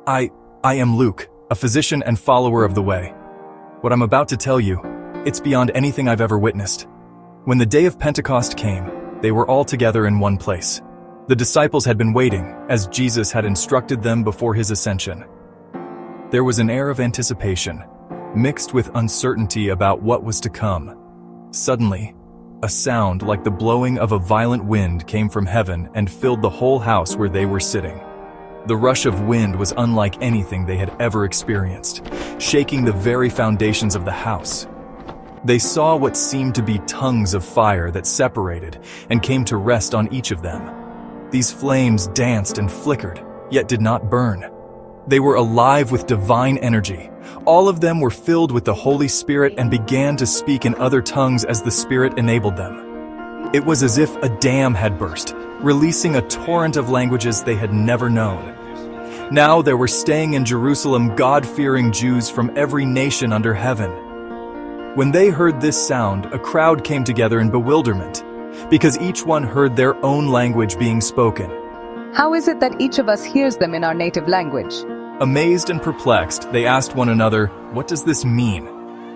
I am Luke, a physician and follower of the way. What I'm about to tell you, it's beyond anything I've ever witnessed. When the day of Pentecost came, they were all together in one place. The disciples had been waiting, as Jesus had instructed them before his ascension. There was an air of anticipation, mixed with uncertainty about what was to come. Suddenly, a sound like the blowing of a violent wind came from heaven and filled the whole house where they were sitting. The rush of wind was unlike anything they had ever experienced, shaking the very foundations of the house. They saw what seemed to be tongues of fire that separated and came to rest on each of them. These flames danced and flickered, yet did not burn. They were alive with divine energy. All of them were filled with the Holy Spirit and began to speak in other tongues as the Spirit enabled them. It was as if a dam had burst, releasing a torrent of languages they had never known. Now there were staying in Jerusalem God-fearing Jews from every nation under heaven. When they heard this sound, a crowd came together in bewilderment, because each one heard their own language being spoken. How is it that each of us hears them in our native language? Amazed and perplexed, they asked one another, "What does this mean?"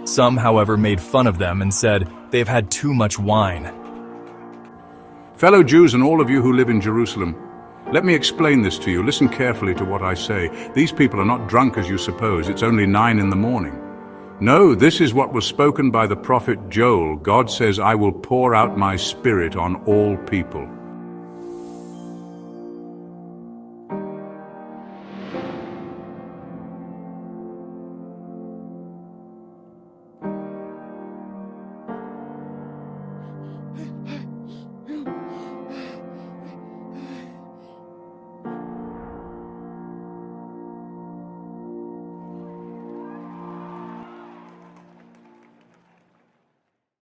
Some, however, made fun of them and said, "They have had too much wine." Fellow Jews and all of you who live in Jerusalem, let me explain this to you. Listen carefully to what I say. These people are not drunk as you suppose. It's only 9 in the morning. No, this is what was spoken by the prophet Joel. God says, "I will pour out my spirit on all people."